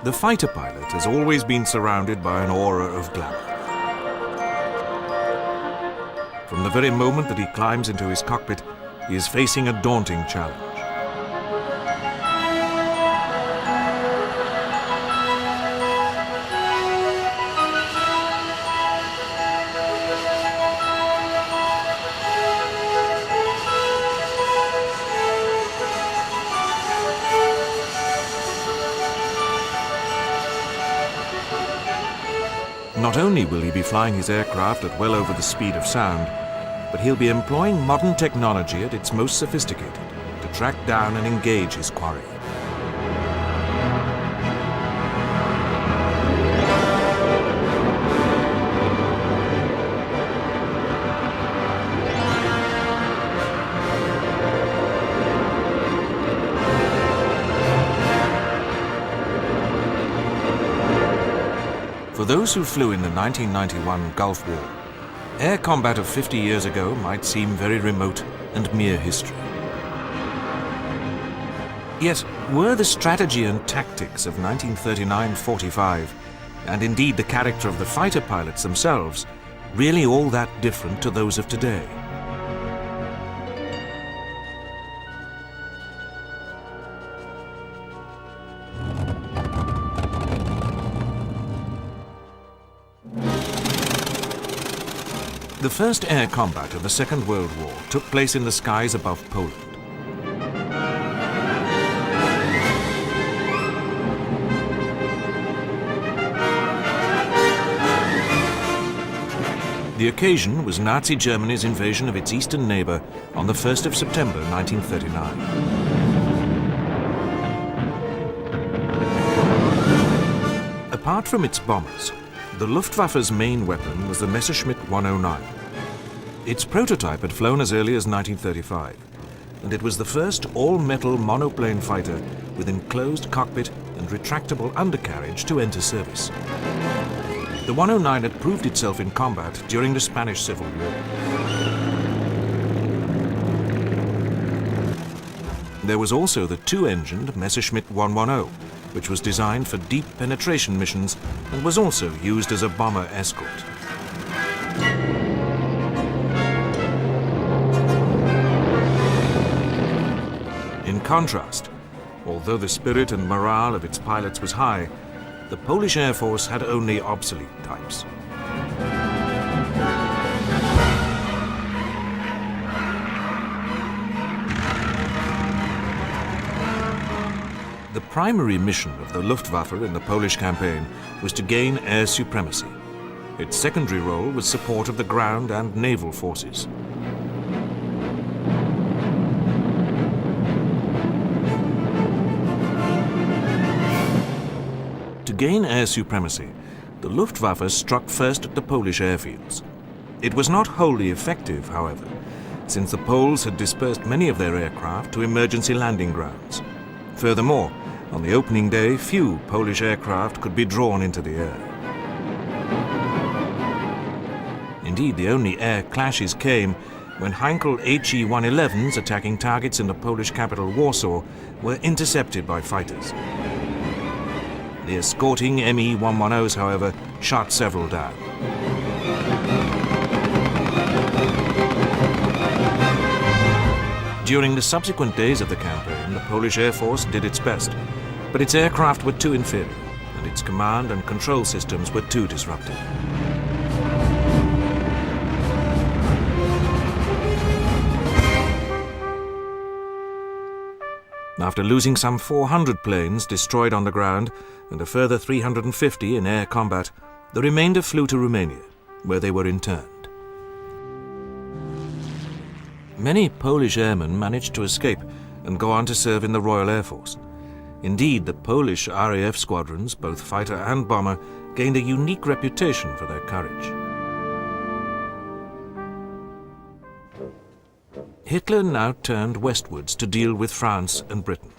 The fighter pilot has always been surrounded by an aura of glamour. From the very moment that he climbs into his cockpit, he is facing a daunting challenge. Not only will he be flying his aircraft at well over the speed of sound, but he'll be employing modern technology at its most sophisticated to track down and engage his quarry. For those who flew in the 1991 Gulf War, air combat of 50 years ago might seem very remote and mere history. Yet, were the strategy and tactics of 1939-45, and indeed the character of the fighter pilots themselves, really all that different to those of today? The first air combat of the Second World War took place in the skies above Poland. The occasion was Nazi Germany's invasion of its eastern neighbor on the 1st of September 1939. Apart from its bombers, the Luftwaffe's main weapon was the Messerschmitt 109. Its prototype had flown as early as 1935, and it was the first all-metal monoplane fighter with enclosed cockpit and retractable undercarriage to enter service. The 109 had proved itself in combat during the Spanish Civil War. There was also the two-engined Messerschmitt 110, which was designed for deep penetration missions and was also used as a bomber escort. In contrast, although the spirit and morale of its pilots was high, the Polish Air Force had only obsolete types. The primary mission of the Luftwaffe in the Polish campaign was to gain air supremacy. Its secondary role was support of the ground and naval forces. To gain air supremacy, the Luftwaffe struck first at the Polish airfields. It was not wholly effective, however, since the Poles had dispersed many of their aircraft to emergency landing grounds. Furthermore, on the opening day, few Polish aircraft could be drawn into the air. Indeed, the only air clashes came when Heinkel HE-111s attacking targets in the Polish capital Warsaw were intercepted by fighters. The escorting Me-110s, however, shot several down. During the subsequent days of the campaign, the Polish Air Force did its best, but its aircraft were too inferior, and its command and control systems were too disruptive. After losing some 400 planes destroyed on the ground and a further 350 in air combat, the remainder flew to Romania, where they were interned. Many Polish airmen managed to escape and go on to serve in the Royal Air Force. Indeed, the Polish RAF squadrons, both fighter and bomber, gained a unique reputation for their courage. Hitler now turned westwards to deal with France and Britain.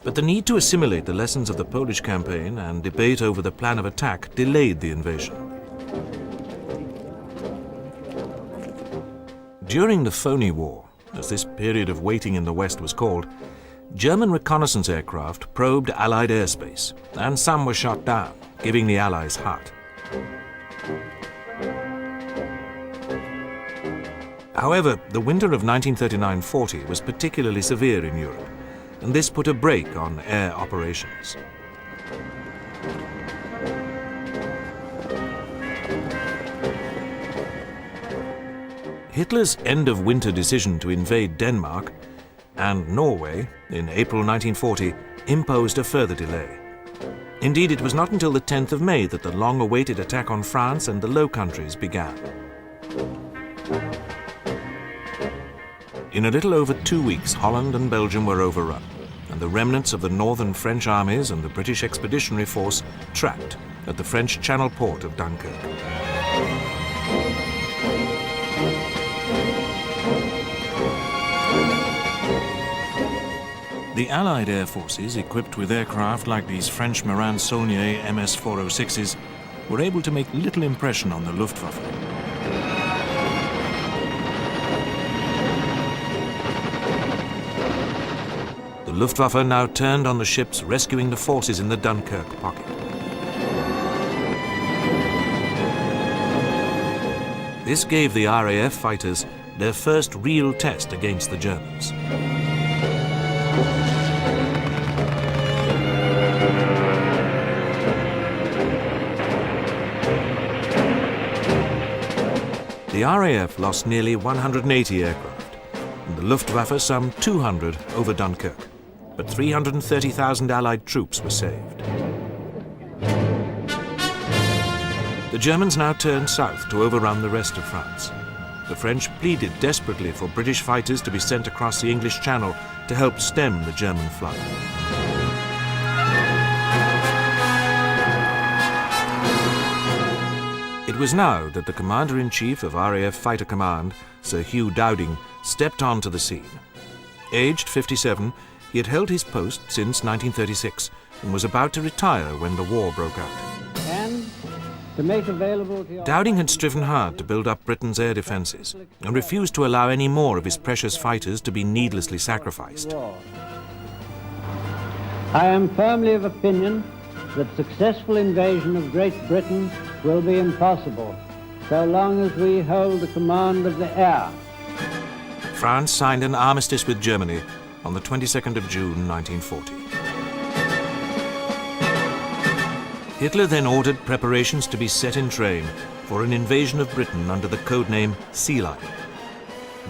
But the need to assimilate the lessons of the Polish campaign and debate over the plan of attack delayed the invasion. During the Phony War, as this period of waiting in the West was called, German reconnaissance aircraft probed Allied airspace, and some were shot down, giving the Allies heart. However, the winter of 1939-40 was particularly severe in Europe, and this put a brake on air operations. Hitler's end-of-winter decision to invade Denmark and Norway in April 1940 imposed a further delay. Indeed, it was not until the 10th of May that the long-awaited attack on France and the Low Countries began. In a little over 2 weeks, Holland and Belgium were overrun, and the remnants of the northern French armies and the British Expeditionary Force trapped at the French Channel port of Dunkirk. The Allied air forces, equipped with aircraft like these French Morane-Saulnier MS-406s, were able to make little impression on the Luftwaffe. The Luftwaffe now turned on the ships rescuing the forces in the Dunkirk pocket. This gave the RAF fighters their first real test against the Germans. The RAF lost nearly 180 aircraft, and the Luftwaffe some 200 over Dunkirk, but 330,000 Allied troops were saved. The Germans now turned south to overrun the rest of France. The French pleaded desperately for British fighters to be sent across the English Channel to help stem the German flood. It was now that the Commander-in-Chief of RAF Fighter Command, Sir Hugh Dowding, stepped onto the scene. Aged 57, he had held his post since 1936 and was about to retire when the war broke out. Dowding had striven hard to build up Britain's air defences and refused to allow any more of his precious fighters to be needlessly sacrificed. I am firmly of opinion that successful invasion of Great Britain will be impossible so long as we hold the command of the air. France signed an armistice with Germany on the 22nd of June 1940. Hitler then ordered preparations to be set in train for an invasion of Britain under the codename Sea Lion.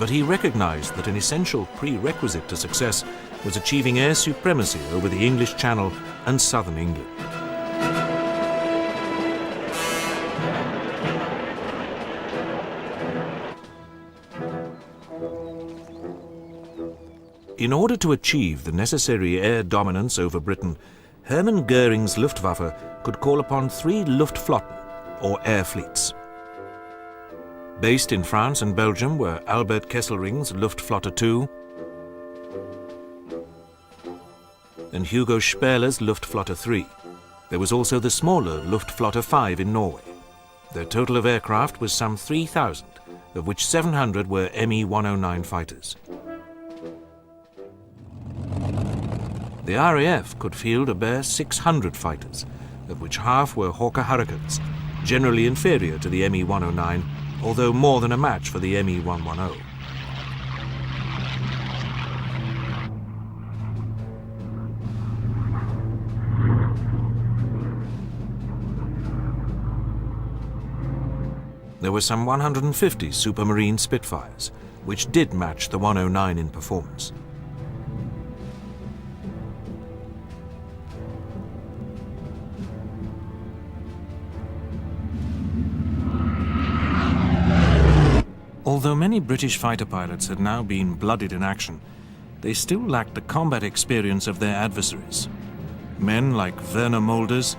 But he recognized that an essential prerequisite to success was achieving air supremacy over the English Channel and southern England. In order to achieve the necessary air dominance over Britain, Hermann Göring's Luftwaffe could call upon 3 Luftflotten, or air fleets. Based in France and Belgium were Albert Kesselring's Luftflotte 2 and Hugo Sperler's Luftflotte 3. There was also the smaller Luftflotte 5 in Norway. Their total of aircraft was some 3,000, of which 700 were Me-109 fighters. The RAF could field a bare 600 fighters, of which half were Hawker Hurricanes, generally inferior to the Me-109, although more than a match for the Me-110. There were some 150 Supermarine Spitfires, which did match the 109 in performance. Although many British fighter pilots had now been blooded in action, they still lacked the combat experience of their adversaries. Men like Werner Mulders,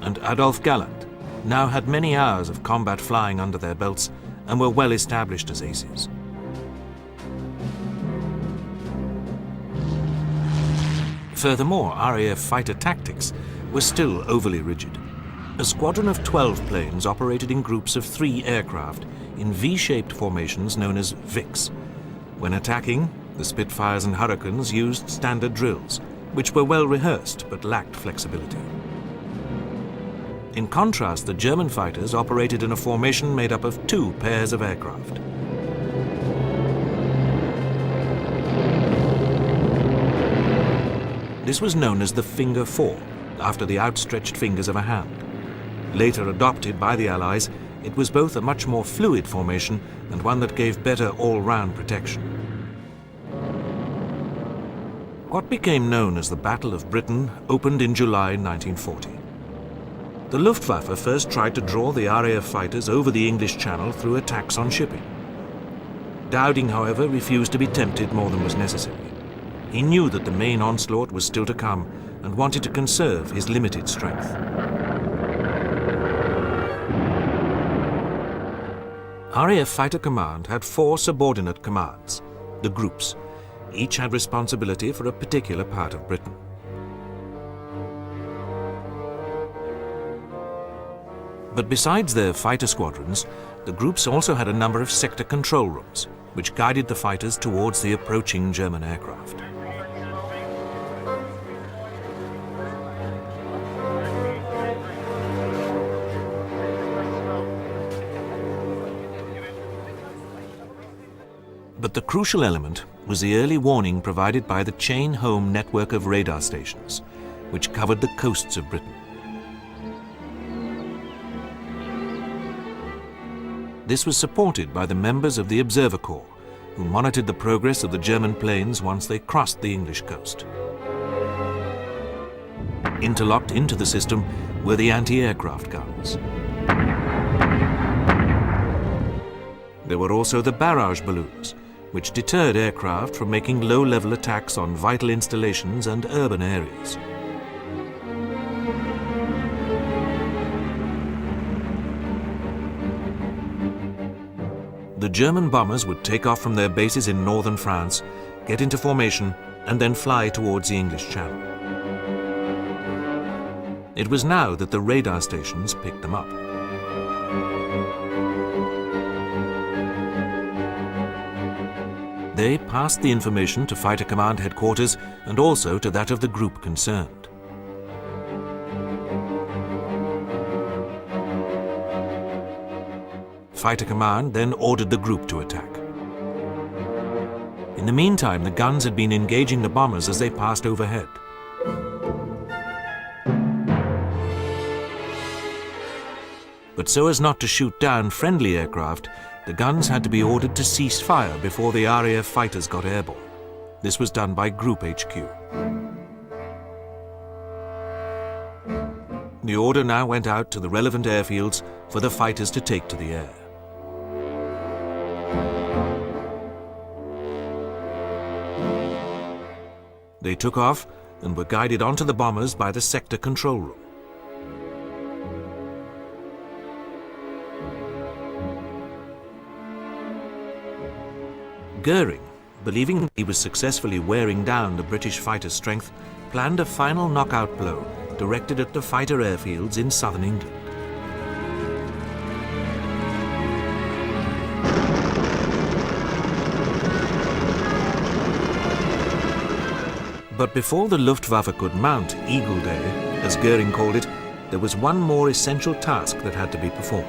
and Adolf Galland now had many hours of combat flying under their belts and were well established as aces. Furthermore, RAF fighter tactics were still overly rigid. A squadron of 12 planes operated in groups of 3 aircraft, in V-shaped formations known as VICs. When attacking, the Spitfires and Hurricanes used standard drills, which were well rehearsed but lacked flexibility. In contrast, the German fighters operated in a formation made up of 2 pairs of aircraft. This was known as the Finger 4, after the outstretched fingers of a hand. Later adopted by the Allies, it was both a much more fluid formation and one that gave better all-round protection. What became known as the Battle of Britain opened in July 1940. The Luftwaffe first tried to draw the RAF fighters over the English Channel through attacks on shipping. Dowding, however, refused to be tempted more than was necessary. He knew that the main onslaught was still to come and wanted to conserve his limited strength. RAF Fighter Command had 4 subordinate commands, the groups. Each had responsibility for a particular part of Britain. But besides their fighter squadrons, the groups also had a number of sector control rooms, which guided the fighters towards the approaching German aircraft. But the crucial element was the early warning provided by the chain-home network of radar stations, which covered the coasts of Britain. This was supported by the members of the Observer Corps, who monitored the progress of the German planes once they crossed the English coast. Interlocked into the system were the anti-aircraft guns. There were also the barrage balloons, which deterred aircraft from making low-level attacks on vital installations and urban areas. The German bombers would take off from their bases in northern France, get into formation, and then fly towards the English Channel. It was now that the radar stations picked them up. They passed the information to Fighter Command headquarters and also to that of the group concerned. Fighter Command then ordered the group to attack. In the meantime, the guns had been engaging the bombers as they passed overhead. But so as not to shoot down friendly aircraft, the guns had to be ordered to cease fire before the RAF fighters got airborne. This was done by Group HQ. The order now went out to the relevant airfields for the fighters to take to the air. They took off and were guided onto the bombers by the sector control room. Goering, believing he was successfully wearing down the British fighter strength, planned a final knockout blow directed at the fighter airfields in southern England. But before the Luftwaffe could mount Eagle Day, as Goering called it, there was one more essential task that had to be performed.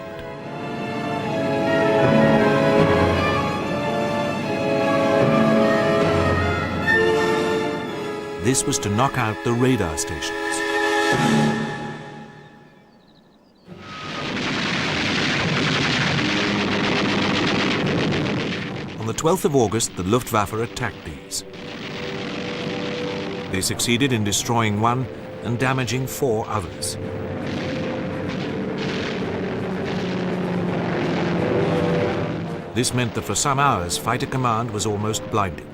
This was to knock out the radar stations. On the 12th of August, the Luftwaffe attacked these. They succeeded in destroying one and damaging 4 others. This meant that for some hours, Fighter Command was almost blinded.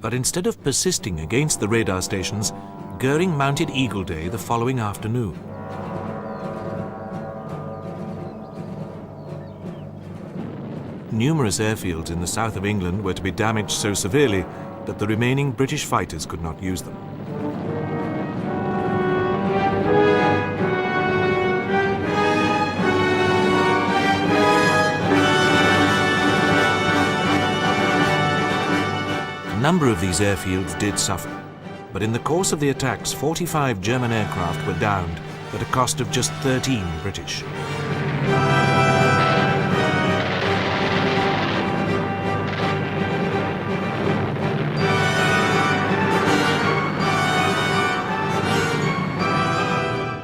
But instead of persisting against the radar stations, Goering mounted Eagle Day the following afternoon. Numerous airfields in the south of England were to be damaged so severely that the remaining British fighters could not use them. number of these airfields did suffer, but in the course of the attacks, 45 German aircraft were downed at a cost of just 13 British.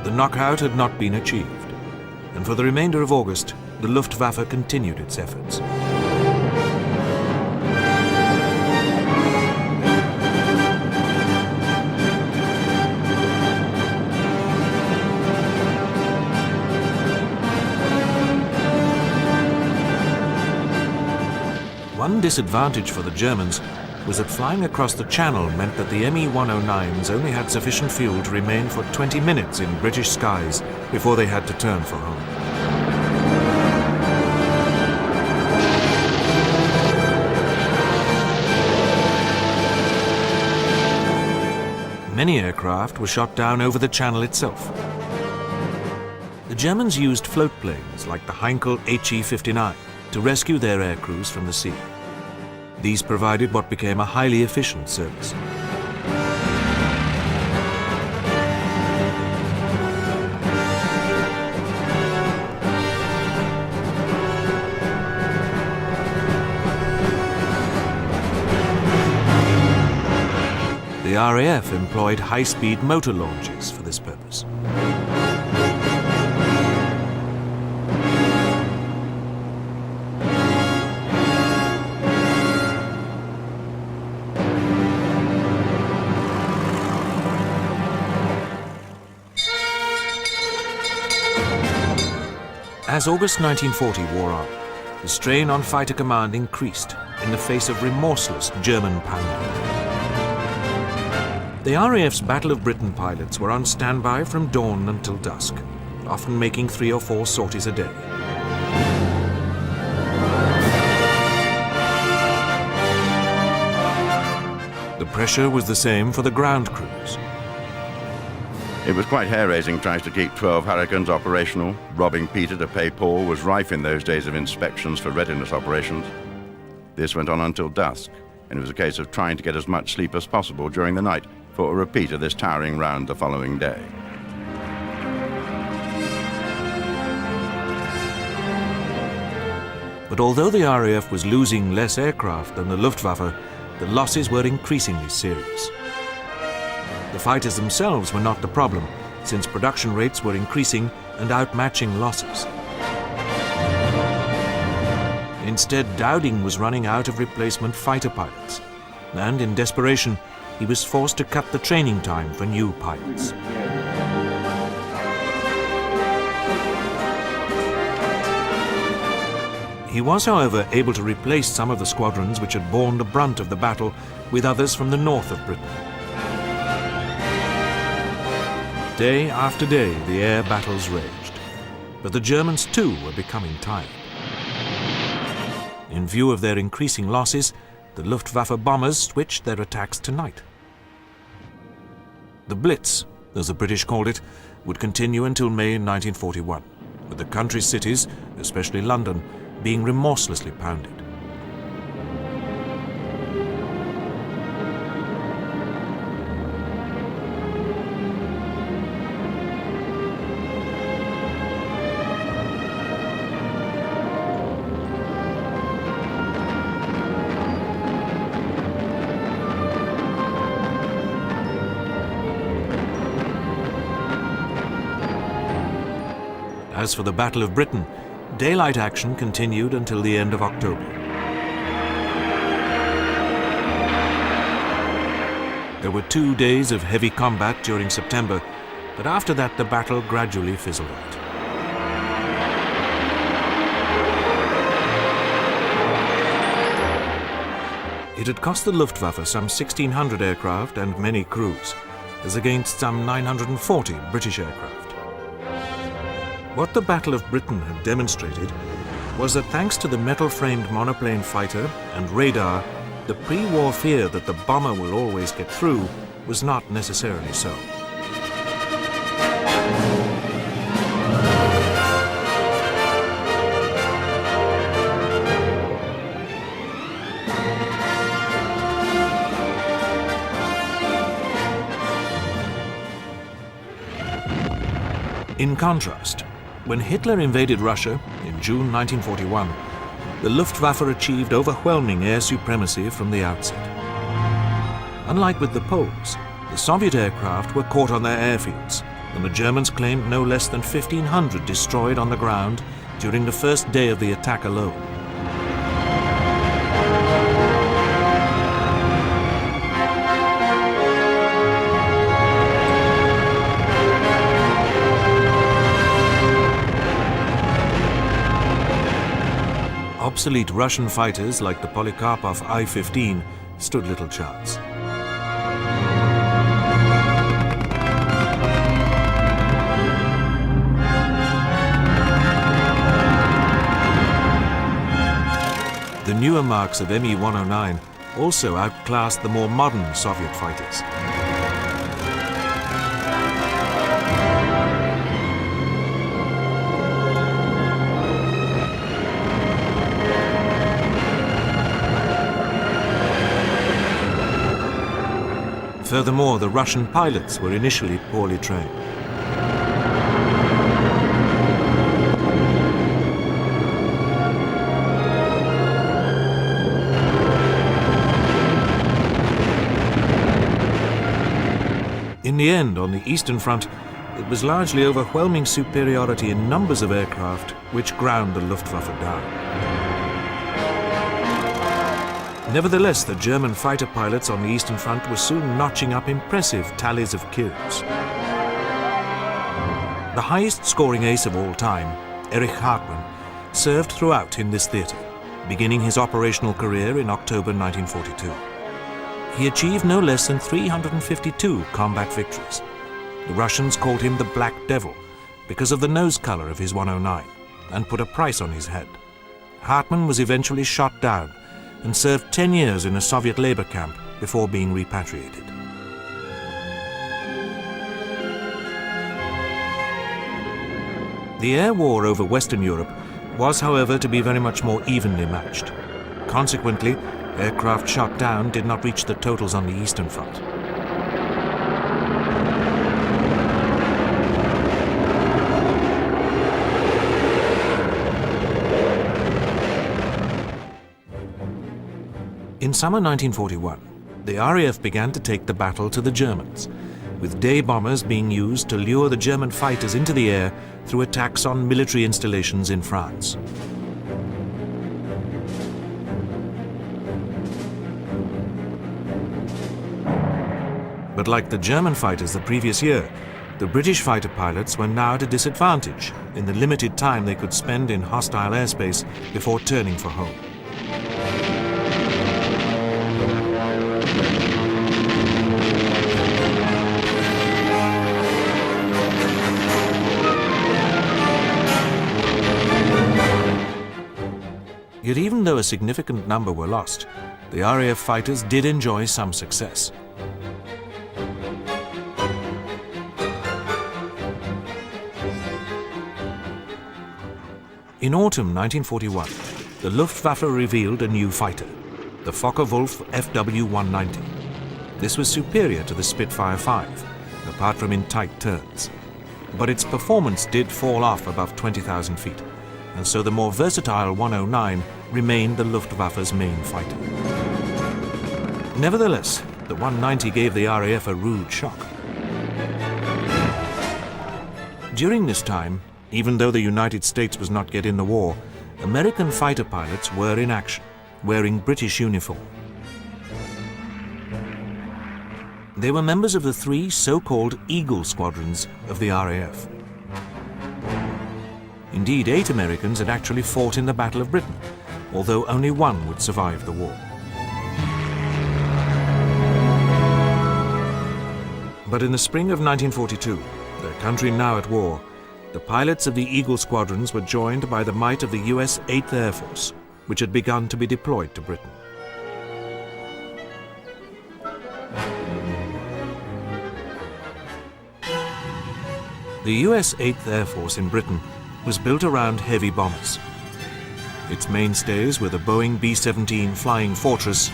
The knockout had not been achieved, and for the remainder of August, the Luftwaffe continued its efforts. One disadvantage for the Germans was that flying across the Channel meant that the Me-109s only had sufficient fuel to remain for 20 minutes in British skies before they had to turn for home. Many aircraft were shot down over the Channel itself. The Germans used float planes like the Heinkel HE-59 to rescue their air crews from the sea. These provided what became a highly efficient service. The RAF employed high-speed motor launches for this purpose. As August 1940 wore on, the strain on fighter command increased in the face of remorseless German pounding. The RAF's Battle of Britain pilots were on standby from dawn until dusk, often making 3 or 4 sorties a day. The pressure was the same for the ground crews. It was quite hair-raising trying to keep 12 Hurricanes operational. Robbing Peter to pay Paul was rife in those days of inspections for readiness operations. This went on until dusk, and it was a case of trying to get as much sleep as possible during the night for a repeat of this towering round the following day. But although the RAF was losing less aircraft than the Luftwaffe, the losses were increasingly serious. The fighters themselves were not the problem, since production rates were increasing and outmatching losses. Instead, Dowding was running out of replacement fighter pilots, and in desperation, he was forced to cut the training time for new pilots. He was, however, able to replace some of the squadrons which had borne the brunt of the battle with others from the north of Britain. Day after day, the air battles raged, but the Germans too were becoming tired. In view of their increasing losses, the Luftwaffe bombers switched their attacks to night. The Blitz, as the British called it, would continue until May 1941, with the country's cities, especially London, being remorselessly pounded. As for the Battle of Britain, daylight action continued until the end of October. There were 2 days of heavy combat during September, but after that the battle gradually fizzled out. It had cost the Luftwaffe some 1,600 aircraft and many crews, as against some 940 British aircraft. What the Battle of Britain had demonstrated was that thanks to the metal-framed monoplane fighter and radar, the pre-war fear that the bomber will always get through was not necessarily so. In contrast, when Hitler invaded Russia in June 1941, the Luftwaffe achieved overwhelming air supremacy from the outset. Unlike with the Poles, the Soviet aircraft were caught on their airfields, and the Germans claimed no less than 1,500 destroyed on the ground during the first day of the attack alone. Obsolete Russian fighters like the Polikarpov I-15 stood little chance. The newer marks of Me-109 also outclassed the more modern Soviet fighters. Furthermore, the Russian pilots were initially poorly trained. In the end, on the Eastern Front, it was largely overwhelming superiority in numbers of aircraft which ground the Luftwaffe down. Nevertheless, the German fighter pilots on the Eastern Front were soon notching up impressive tallies of kills. The highest scoring ace of all time, Erich Hartmann, served throughout in this theatre, beginning his operational career in October 1942. He achieved no less than 352 combat victories. The Russians called him the Black Devil because of the nose color of his 109 and put a price on his head. Hartmann was eventually shot down and served 10 years in a Soviet labor camp before being repatriated. The air war over Western Europe was, however, to be very much more evenly matched. Consequently, aircraft shot down did not reach the totals on the Eastern Front. In summer 1941, the RAF began to take the battle to the Germans, with day bombers being used to lure the German fighters into the air through attacks on military installations in France. But like the German fighters the previous year, the British fighter pilots were now at a disadvantage in the limited time they could spend in hostile airspace before turning for home. Yet even though a significant number were lost, the RAF fighters did enjoy some success. In autumn 1941, the Luftwaffe revealed a new fighter, the Focke-Wulf FW-190. This was superior to the Spitfire 5, apart from in tight turns. But its performance did fall off above 20,000 feet, and so the more versatile 109 remained the Luftwaffe's main fighter. Nevertheless, the 190 gave the RAF a rude shock. During this time, even though the United States was not yet in the war, American fighter pilots were in action, wearing British uniform. They were members of the three so-called Eagle squadrons of the RAF. Indeed, 8 Americans had actually fought in the Battle of Britain, although only one would survive the war. But in the spring of 1942, their country now at war, the pilots of the Eagle squadrons were joined by the might of the US 8th Air Force, which had begun to be deployed to Britain. The US 8th Air Force in Britain was built around heavy bombers. Its mainstays were the Boeing B-17 Flying Fortress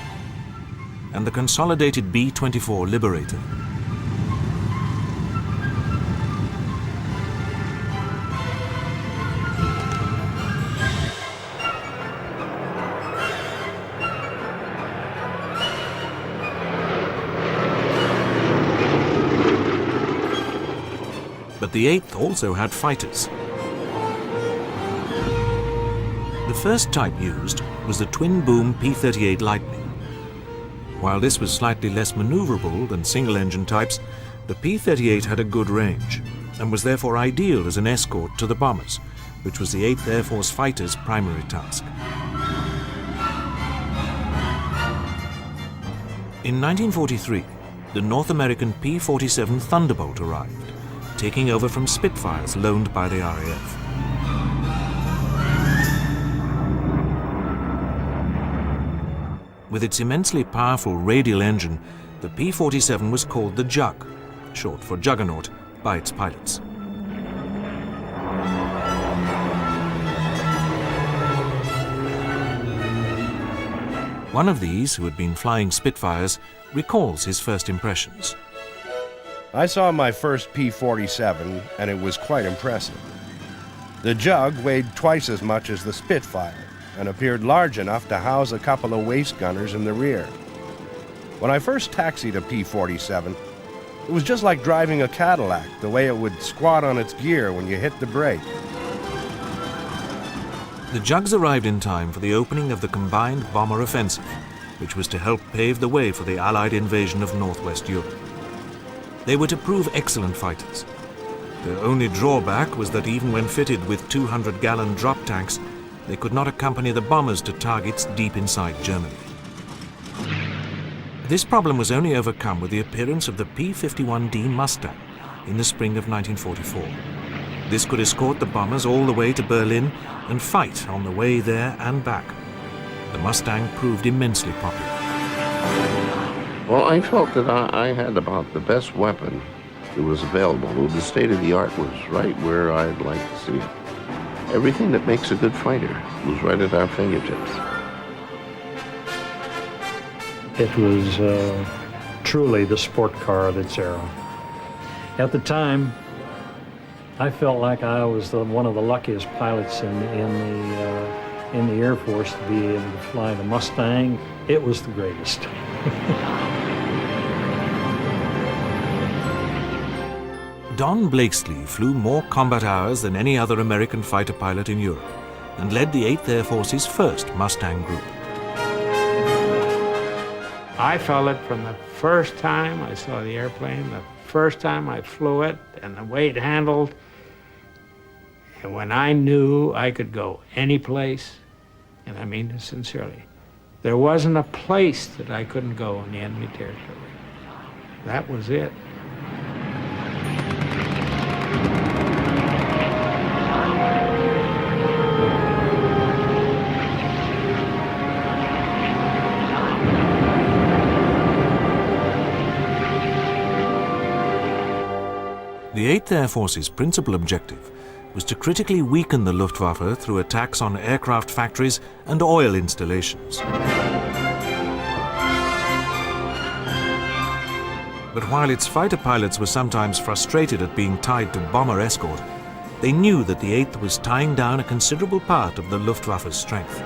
and the consolidated B-24 Liberator. the 8th also had fighters. The first type used was the twin-boom P-38 Lightning. While this was slightly less maneuverable than single-engine types, the P-38 had a good range and was therefore ideal as an escort to the bombers, which was the 8th Air Force fighters' primary task. In 1943, the North American P-47 Thunderbolt arrived, taking over from Spitfires loaned by the RAF. With its immensely powerful radial engine, the P-47 was called the Jug, short for Juggernaut, by its pilots. One of these, who had been flying Spitfires, recalls his first impressions. I saw my first P-47, and it was quite impressive. The Jug weighed twice as much as the Spitfire and appeared large enough to house a couple of waist gunners in the rear. When I first taxied a P-47, it was just like driving a Cadillac, the way it would squat on its gear when you hit the brake. The Jugs arrived in time for the opening of the combined bomber offensive, which was to help pave the way for the Allied invasion of Northwest Europe. They were to prove excellent fighters. Their only drawback was that even when fitted with 200-gallon drop tanks, they could not accompany the bombers to targets deep inside Germany. This problem was only overcome with the appearance of the P-51D Mustang in the spring of 1944. This could escort the bombers all the way to Berlin and fight on the way there and back. The Mustang proved immensely popular. Well, I felt that I had about the best weapon that was available. The state-of-the-art was right where I'd like to see it. Everything that makes a good fighter was right at our fingertips. It was truly the sport car of its era. At the time, I felt like I was one of the luckiest pilots in the Air Force to be able to fly the Mustang. It was the greatest. Don Blakesley flew more combat hours than any other American fighter pilot in Europe and led the 8th Air Force's first Mustang group. I felt it from the first time I saw the airplane, the first time I flew it, and the way it handled. And when I knew I could go any place, and I mean this sincerely, there wasn't a place that I couldn't go in the enemy territory. That was it. The 8th Air Force's principal objective was to critically weaken the Luftwaffe through attacks on aircraft factories and oil installations. But while its fighter pilots were sometimes frustrated at being tied to bomber escort, they knew that the 8th was tying down a considerable part of the Luftwaffe's strength.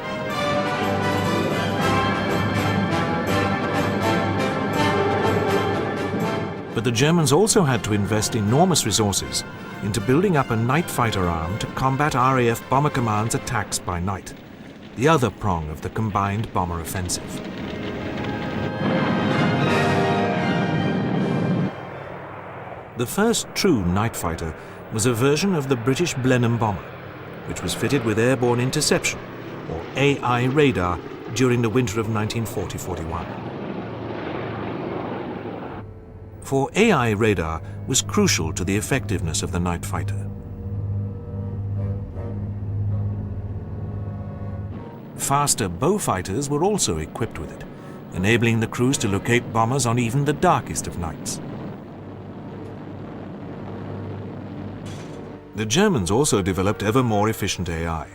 But the Germans also had to invest enormous resources into building up a night fighter arm to combat RAF Bomber Command's attacks by night, the other prong of the combined bomber offensive. The first true night fighter was a version of the British Blenheim bomber, which was fitted with airborne interception, or AI radar, during the winter of 1940-41. For AI radar was crucial to the effectiveness of the night fighter. Faster bow fighters were also equipped with it, enabling the crews to locate bombers on even the darkest of nights. The Germans also developed ever more efficient AI,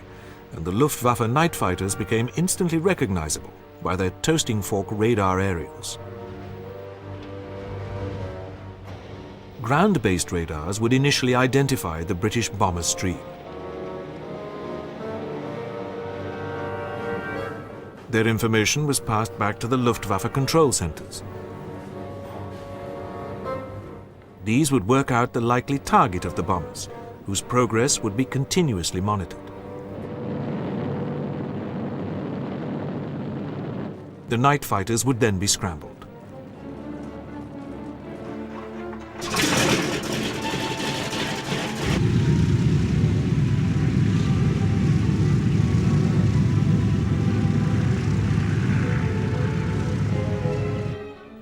and the Luftwaffe night fighters became instantly recognizable by their toasting fork radar aerials. Ground-based radars would initially identify the British bomber stream. Their information was passed back to the Luftwaffe control centers. These would work out the likely target of the bombers, whose progress would be continuously monitored. The night fighters would then be scrambled.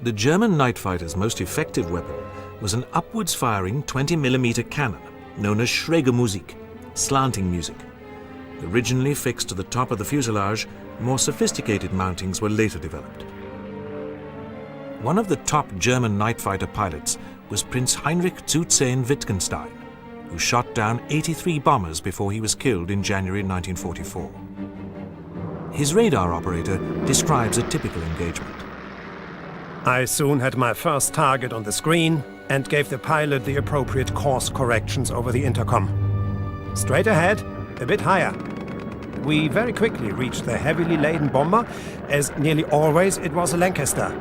The German night fighters' most effective weapon was an upwards-firing 20mm cannon known as Schräge Musik, slanting music. Originally fixed to the top of the fuselage, more sophisticated mountings were later developed. One of the top German night fighter pilots was Prince Heinrich zu Wittgenstein, who shot down 83 bombers before he was killed in January 1944. His radar operator describes a typical engagement. I soon had my first target on the screen and gave the pilot the appropriate course corrections over the intercom. Straight ahead, a bit higher. We very quickly reached the heavily laden bomber, as nearly always it was a Lancaster.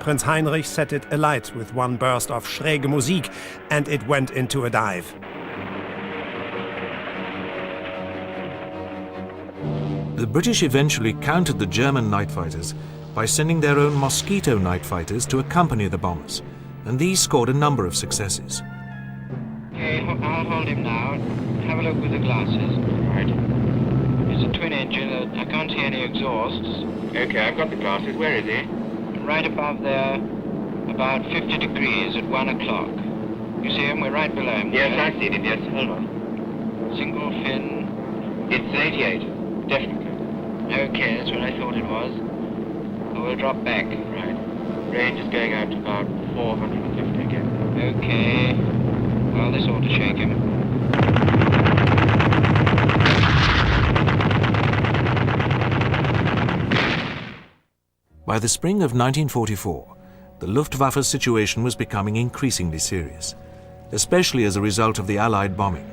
Prince Heinrich set it alight with one burst of Schräge Musik, and it went into a dive. The British eventually countered the German night fighters by sending their own Mosquito night fighters to accompany the bombers, and these scored a number of successes. Okay, I'll hold him now. Have a look with the glasses. Right. It's a twin engine. I can't see any exhausts. Okay, I've got the glasses. Where is he? Right above there, about 50 degrees at 1 o'clock. You see him? We're right below him. Yes, there. I see him. Yes, hold on. Single fin. It's 88, definitely. Okay, that's what I thought it was. We'll drop back. Right. Range is going out to about 450 again. Okay. Well, this ought to shake him. By the spring of 1944, the Luftwaffe's situation was becoming increasingly serious, especially as a result of the Allied bombing.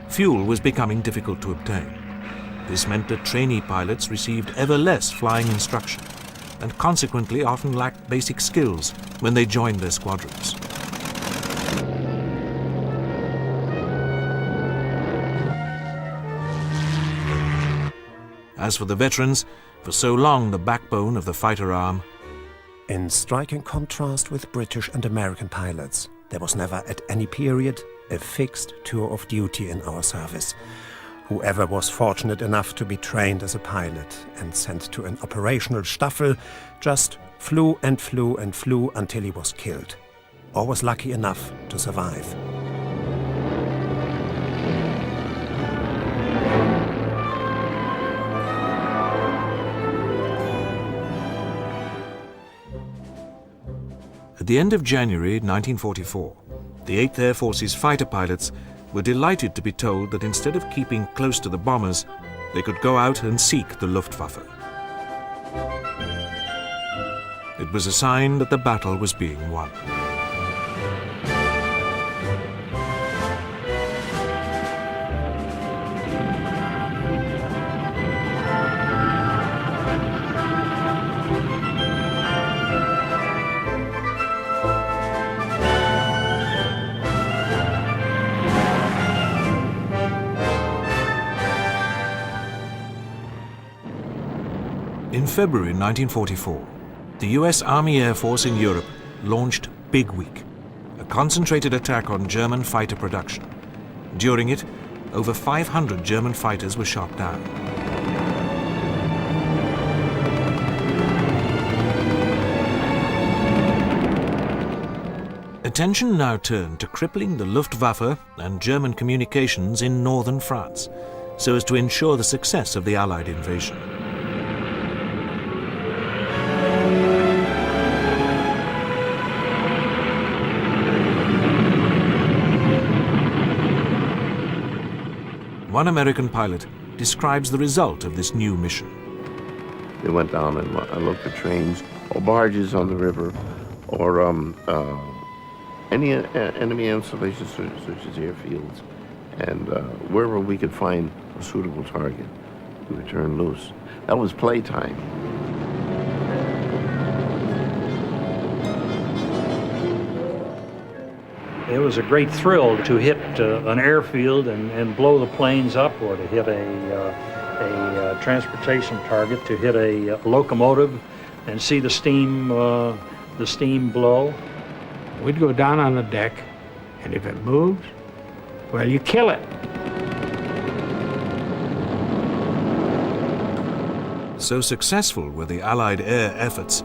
Fuel was becoming difficult to obtain. This meant that trainee pilots received ever less flying instruction, and consequently often lacked basic skills when they joined their squadrons. As for the veterans, for so long the backbone of the fighter arm, In striking contrast with British and American pilots, there was never at any period a fixed tour of duty in our service. Whoever was fortunate enough to be trained as a pilot and sent to an operational Staffel just flew and flew and flew until he was killed, or was lucky enough to survive. At the end of January 1944, the 8th Air Force's fighter pilots were delighted to be told that instead of keeping close to the bombers, they could go out and seek the Luftwaffe. It was a sign that the battle was being won. In February 1944, the US Army Air Force in Europe launched Big Week, a concentrated attack on German fighter production. During it, over 500 German fighters were shot down. Attention now turned to crippling the Luftwaffe and German communications in northern France, so as to ensure the success of the Allied invasion. One American pilot describes the result of this new mission. They went down and I looked at trains or barges on the river or any enemy installations such as airfields. And wherever we could find a suitable target, we would turn loose. That was playtime. It was a great thrill to hit an airfield and blow the planes up, or to hit a transportation target, to hit a locomotive and see the steam blow. We'd go down on the deck, and if it moves, well, you kill it. So successful were the Allied air efforts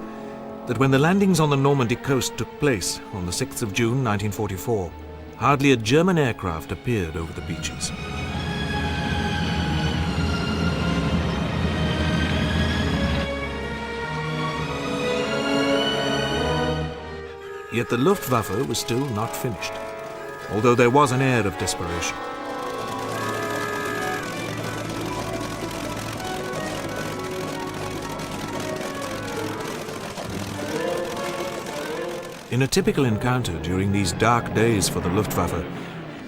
that when the landings on the Normandy coast took place on the 6th of June 1944, hardly a German aircraft appeared over the beaches. Yet the Luftwaffe was still not finished, although there was an air of desperation. In a typical encounter during these dark days for the Luftwaffe,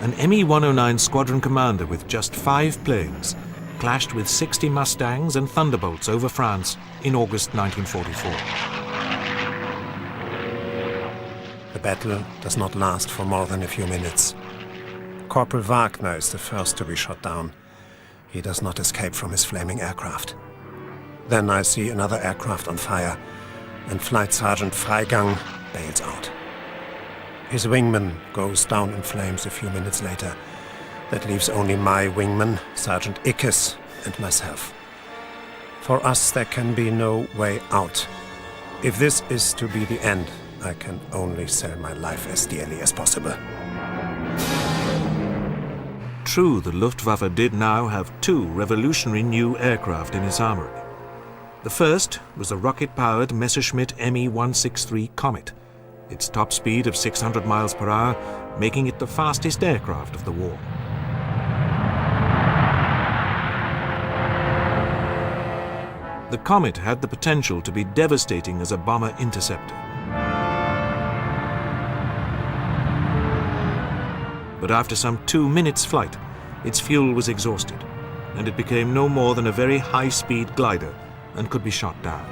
an Me-109 squadron commander with just 5 planes clashed with 60 Mustangs and Thunderbolts over France in August 1944. The battle does not last for more than a few minutes. Corporal Wagner is the first to be shot down. He does not escape from his flaming aircraft. Then I see another aircraft on fire, and Flight Sergeant Freigang bails out. His wingman goes down in flames a few minutes later. That leaves only my wingman, Sergeant Ickes, and myself. For us, there can be no way out. If this is to be the end, I can only sell my life as dearly as possible. True, the Luftwaffe did now have 2 revolutionary new aircraft in its armory. The first was a rocket-powered Messerschmitt Me-163 Comet, its top speed of 600 miles per hour, making it the fastest aircraft of the war. The Comet had the potential to be devastating as a bomber interceptor. But after some 2 minutes' flight, its fuel was exhausted, and it became no more than a very high-speed glider and could be shot down.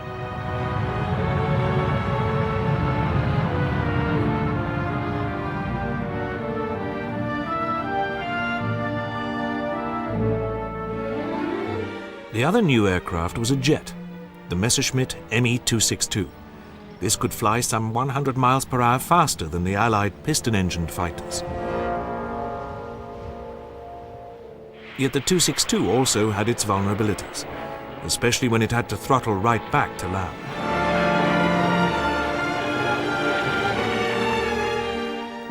The other new aircraft was a jet, the Messerschmitt Me-262. This could fly some 100 miles per hour faster than the Allied piston-engined fighters. Yet the 262 also had its vulnerabilities, especially when it had to throttle right back to land.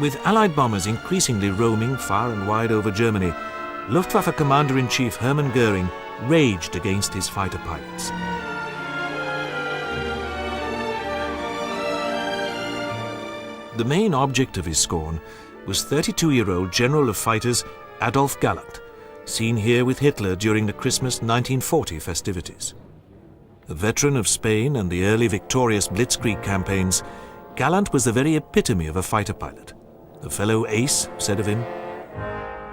With Allied bombers increasingly roaming far and wide over Germany, Luftwaffe Commander-in-Chief Hermann Göring raged against his fighter pilots. The main object of his scorn was 32-year-old General of Fighters Adolf Galland, seen here with Hitler during the Christmas 1940 festivities. A veteran of Spain and the early victorious Blitzkrieg campaigns, Galland was the very epitome of a fighter pilot. A fellow ace said of him,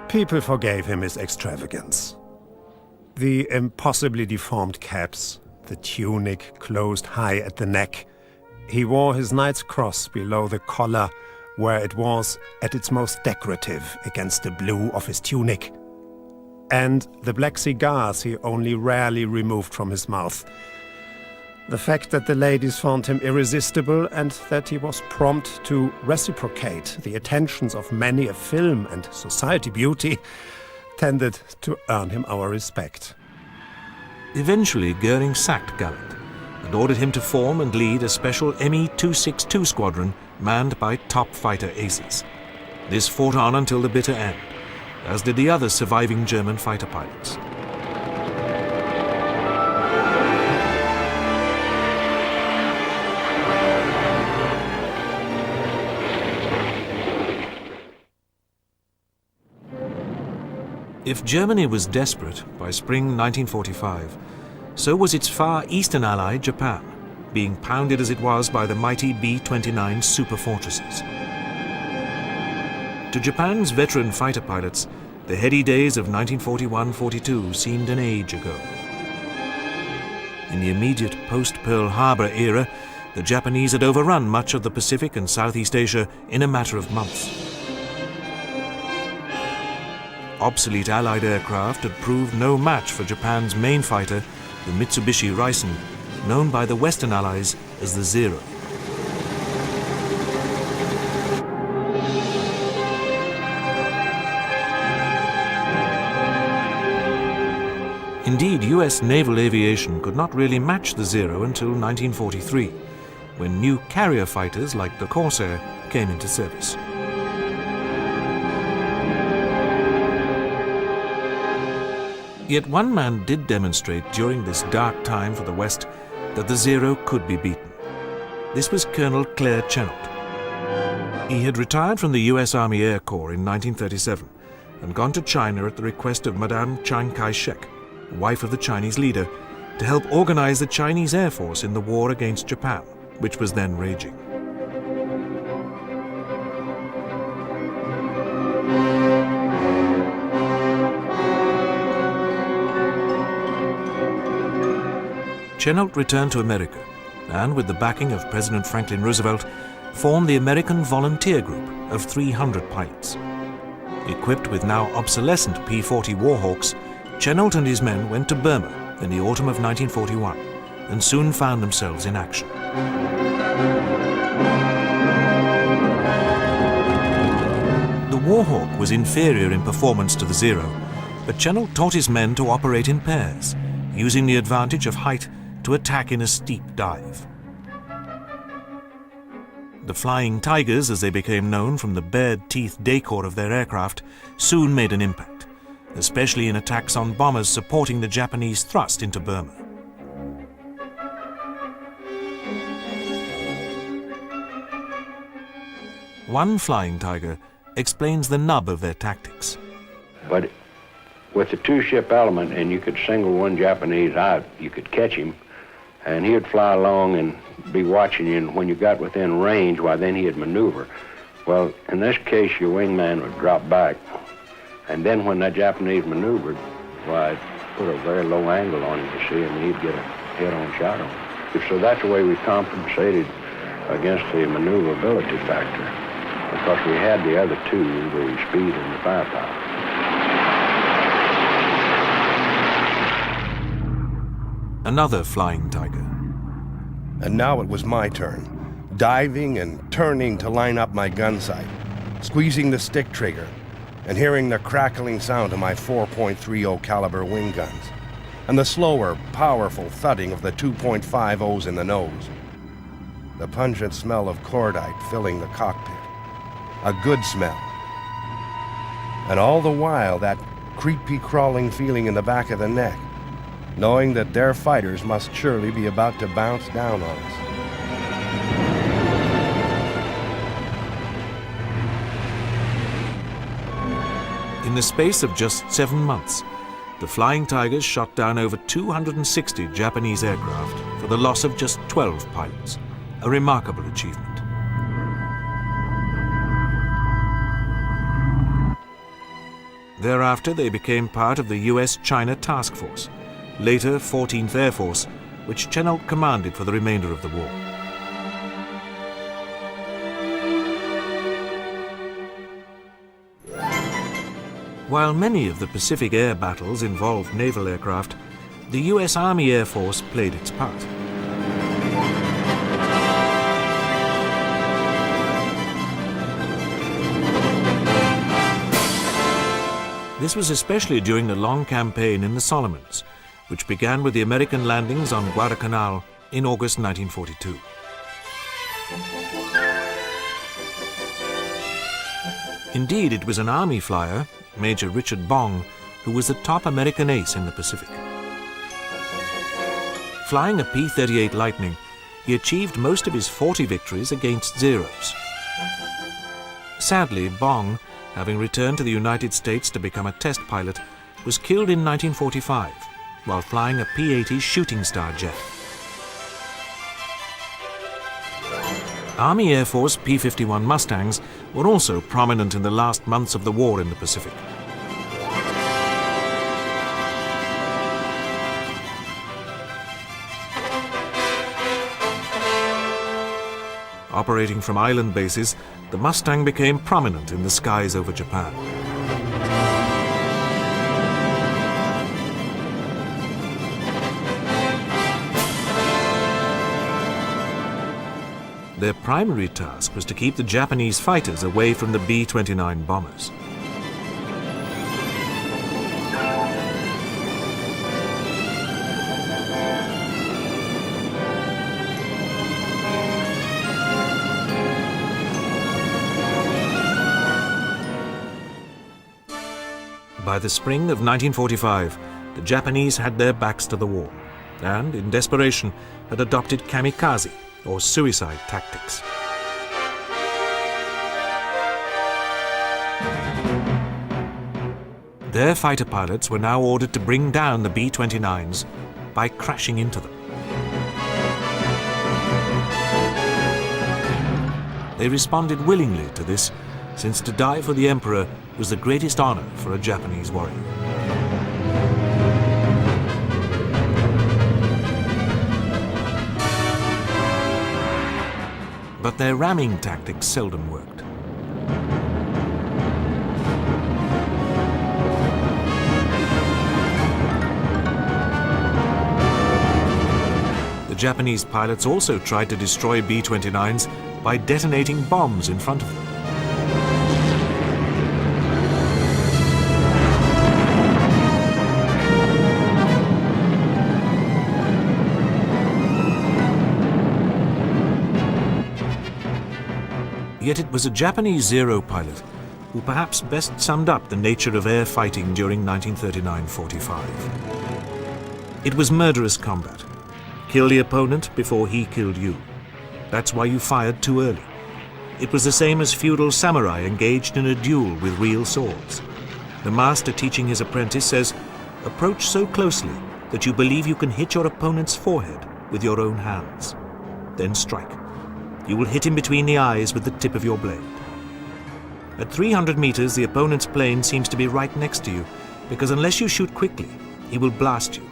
People forgave him his extravagance. The impossibly deformed caps, the tunic closed high at the neck. He wore his Knight's Cross below the collar, where it was at its most decorative against the blue of his tunic. And the black cigars he only rarely removed from his mouth. The fact that the ladies found him irresistible and that he was prompt to reciprocate the attentions of many a film and society beauty tended to earn him our respect. Eventually, Göring sacked Galland and ordered him to form and lead a special Me-262 squadron manned by top fighter aces. This fought on until the bitter end, as did the other surviving German fighter pilots. If Germany was desperate by spring 1945, so was its far eastern ally, Japan, being pounded as it was by the mighty B-29 superfortresses. To Japan's veteran fighter pilots, the heady days of 1941-42 seemed an age ago. In the immediate post-Pearl Harbor era, the Japanese had overrun much of the Pacific and Southeast Asia in a matter of months. obsolete Allied aircraft had proved no match for Japan's main fighter, the Mitsubishi Raisen, known by the Western Allies as the Zero. Indeed, US naval aviation could not really match the Zero until 1943, when new carrier fighters like the Corsair came into service. Yet one man did demonstrate during this dark time for the West that the Zero could be beaten. This was Colonel Claire Chennault. He had retired from the US Army Air Corps in 1937 and gone to China at the request of Madame Chiang Kai-shek, wife of the Chinese leader, to help organize the Chinese Air Force in the war against Japan, which was then raging. Chennault returned to America and, with the backing of President Franklin Roosevelt, formed the American Volunteer Group of 300 pilots. Equipped with now obsolescent P-40 Warhawks, Chennault and his men went to Burma in the autumn of 1941 and soon found themselves in action. The Warhawk was inferior in performance to the Zero, but Chennault taught his men to operate in pairs, using the advantage of height to attack in a steep dive. The Flying Tigers, as they became known from the bared-teeth decor of their aircraft, soon made an impact, especially in attacks on bombers supporting the Japanese thrust into Burma. One Flying Tiger explains the nub of their tactics. But with the two-ship element, and you could single one Japanese out, you could catch him, and he would fly along and be watching you, and when you got within range, why, then he'd maneuver. Well, in this case, your wingman would drop back, and then when that Japanese maneuvered, why, I'd put a very low angle on him, you see, and he'd get a head-on shot on him. So that's the way we compensated against the maneuverability factor, because we had the other two, the speed and the firepower. Another Flying Tiger. And now it was my turn, diving and turning to line up my gun sight, squeezing the stick trigger, and hearing the crackling sound of my 4.30 caliber wing guns, and the slower, powerful thudding of the 2.50s in the nose. The pungent smell of cordite filling the cockpit. A good smell. And all the while, that creepy crawling feeling in the back of the neck, knowing that their fighters must surely be about to bounce down on us. In the space of just 7 months, the Flying Tigers shot down over 260 Japanese aircraft for the loss of just 12 pilots, a remarkable achievement. Thereafter, they became part of the US-China Task Force, later 14th Air Force, which Chennault commanded for the remainder of the war. While many of the Pacific air battles involved naval aircraft, the US Army Air Force played its part. This was especially during the long campaign in the Solomons, which began with the American landings on Guadalcanal in August 1942. Indeed, it was an Army flyer, Major Richard Bong, who was the top American ace in the Pacific. Flying a P-38 Lightning, he achieved most of his 40 victories against Zeros. Sadly, Bong, having returned to the United States to become a test pilot, was killed in 1945 while flying a P-80 Shooting Star jet. Army Air Force P-51 Mustangs were also prominent in the last months of the war in the Pacific. Operating from island bases, the Mustang became prominent in the skies over Japan. Their primary task was to keep the Japanese fighters away from the B-29 bombers. By the spring of 1945, the Japanese had their backs to the wall and, in desperation, had adopted kamikaze, or suicide tactics. Their fighter pilots were now ordered to bring down the B-29s by crashing into them. They responded willingly to this, since to die for the Emperor was the greatest honor for a Japanese warrior. But their ramming tactics seldom worked. The Japanese pilots also tried to destroy B-29s by detonating bombs in front of them. Yet it was a Japanese Zero pilot who perhaps best summed up the nature of air fighting during 1939-45. It was murderous combat. Kill the opponent before he killed you. That's why you fired too early. It was the same as feudal samurai engaged in a duel with real swords. The master teaching his apprentice says, approach so closely that you believe you can hit your opponent's forehead with your own hands. Then strike. You will hit him between the eyes with the tip of your blade. At 300 meters, the opponent's plane seems to be right next to you, because unless you shoot quickly, he will blast you.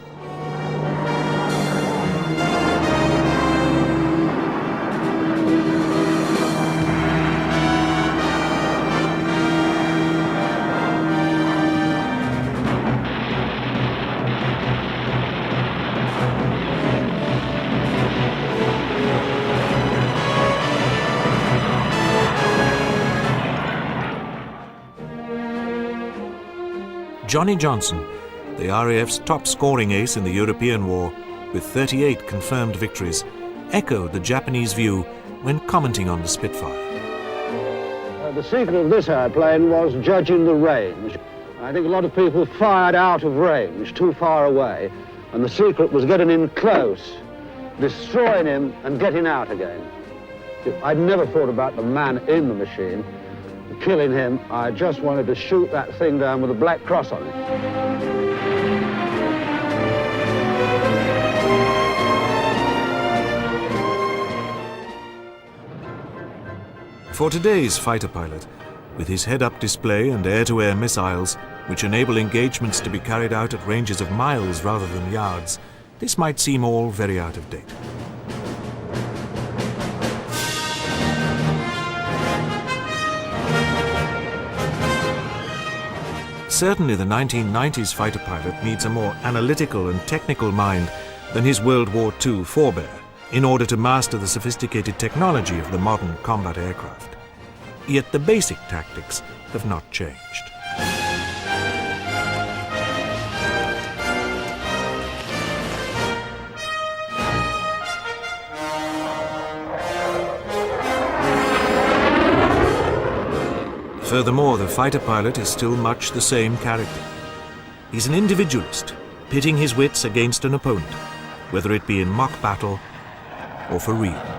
Johnny Johnson, the RAF's top scoring ace in the European War, with 38 confirmed victories, echoed the Japanese view when commenting on the Spitfire. The secret of this airplane was judging the range. I think a lot of people fired out of range, too far away, and the secret was getting in close, destroying him and getting out again. I'd never thought about the man in the machine, killing him. I just wanted to shoot that thing down with a black cross on it. For today's fighter pilot, with his head-up display and air-to-air missiles, which enable engagements to be carried out at ranges of miles rather than yards, this might seem all very out of date. Certainly the 1990s fighter pilot needs a more analytical and technical mind than his World War II forebear in order to master the sophisticated technology of the modern combat aircraft. Yet the basic tactics have not changed. Furthermore, the fighter pilot is still much the same character. He's an individualist, pitting his wits against an opponent, whether it be in mock battle or for real.